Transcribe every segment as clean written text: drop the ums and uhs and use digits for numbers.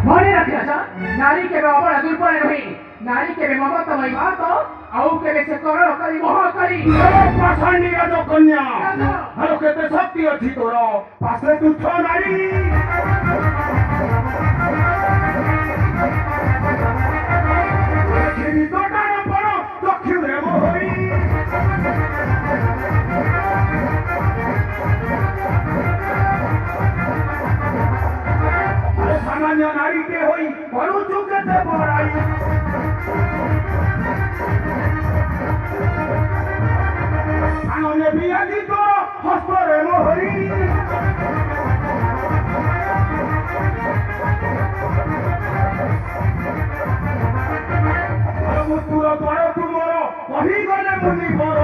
मने रखिया नारी के अबला दुर्बल रही नारी के ममतामय बात आउ के से करो करी मोह करी पाषाणी राज कन्या हलो केते शक्ति अछि तोर पासे तू छ नारी देखिनी दोटान पड़ो चक्षु रे मोहई अरे सामान्य नारी के होई बरु चुके से बड़ाई आंगने बियादी तो हस्तरे मोहरी मुतुर द्वार तुमर कही गले मुनि बर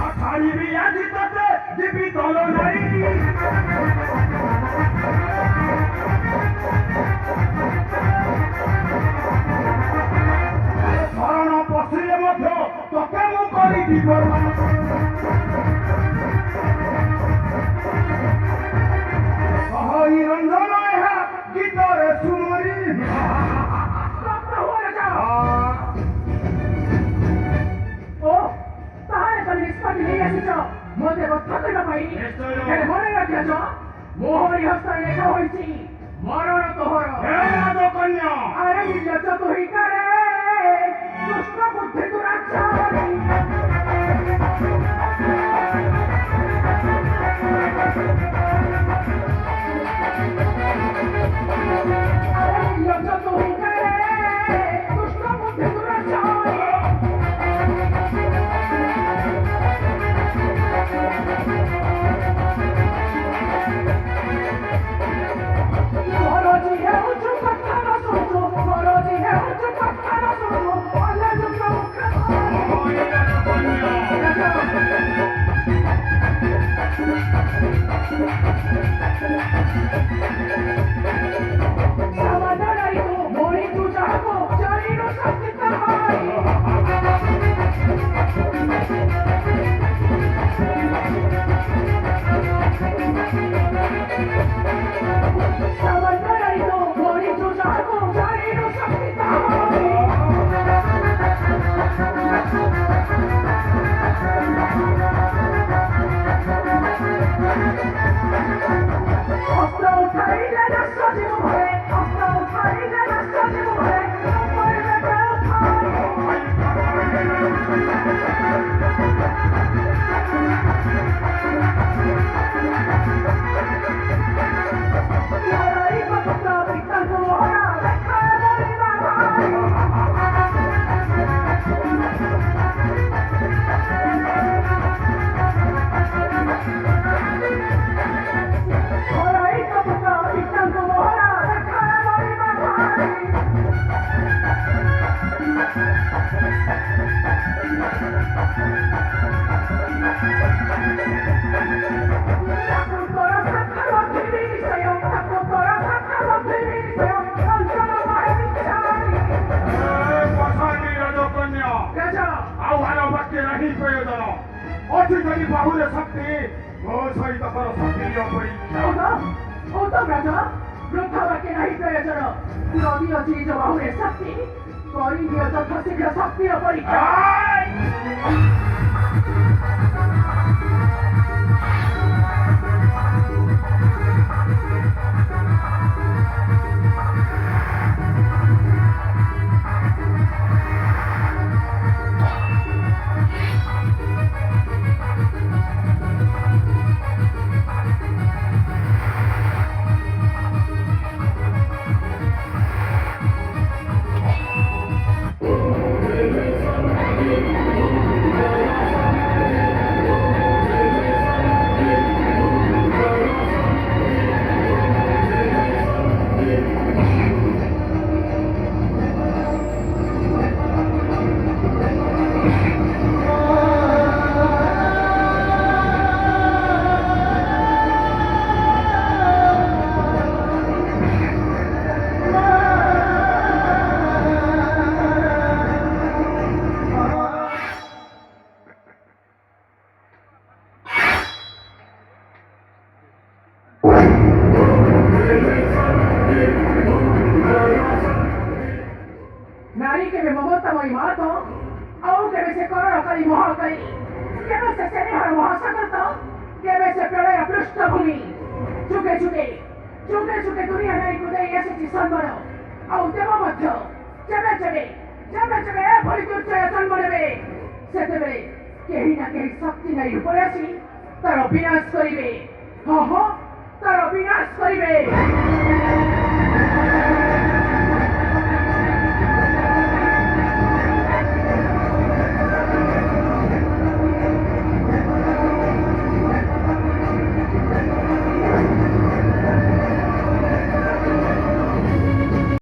अखाड़ी बियादी तते जीवी दल नारी शरण पशिले मध्य तके मु करी দিব सहई रंजन ଏହା गीतरे सुमरी ओ ताहारे कल निष्पत्ति नहीं आसिछ मते बत्ता କରିବା ପାଇଁ ହେଲେ ମନେ ରଖିଛ ମୋହରି ହସ୍ତ ଲେଖା ହୋଇଛି ମରଣ ତୋହର हे राज कन्या अरे निर्लज्ज तू ही करे दुष्ट बुद्धि दुराचारी अरे निर्लज्ज तू ही करे दुष्ट बुद्धि दुराचारी मरोजी है उच्च पत्ता न सुनो मरोजी है उच्च पत्ता न सुनो वाला जो समाधान तो मोरी तू चाहो चारी नो सत्य समाधान तो मोरी तू चाहो चारी नो अस्त्र उठाई लेना सजीव है अस्त्र उठाई लेना सजीव है ऊपर में लड़ाई पत्ता बिकल को होना देखा मोरी लड़ाई पत्ता बिकल को होना देखा मोरी पाषाणी राज कन्या आह्वान वाक्य नहीं प्रयोजन अधिकारी बाहुले शक्ति ମୋ ସହିତ କର ସକ୍ରିୟ ପରୀକ୍ଷା राजा वृद्धा वाक्य नहीं प्रयोजन नदी अच्छी जो बाहुरे शक्ति करी दियो यथा शीघ्र शक्ति परीक्षा କେବେ ମମତାମୟୀ ମାତ ଆଉ କେବେ ସେ କରଣକାରୀ ମହାକାରୀ କେବେ ସେ ସେନିହାର ମହାସାଗର ତ କେବେ ସେ ପ୍ରଳୟ ପୃଷ୍ଠଭୂମି ଯୁଗେ ଯୁଗେ ଯୁଗେ ଯୁଗେ ଦୁନିଆ ନାରୀକୁ ଦେଇ ଆସିଛି ସମ୍ବଳ ଆଉ ଦେବ ମଧ୍ୟ ଯେବେ ଯେବେ ଯେବେ ଯେବେ ଏଭଳି ଦୁର୍ଜୟ ଜନ୍ମ ନେବେ ସେତେବେଳେ କେହି ନା କେହି ଶକ୍ତି ନାରୀ ଉପରେ ଆସି ତାର ବିନାଶ କରିବେ। ହଁ ହଁ ତାର ବିନାଶ କରିବେ।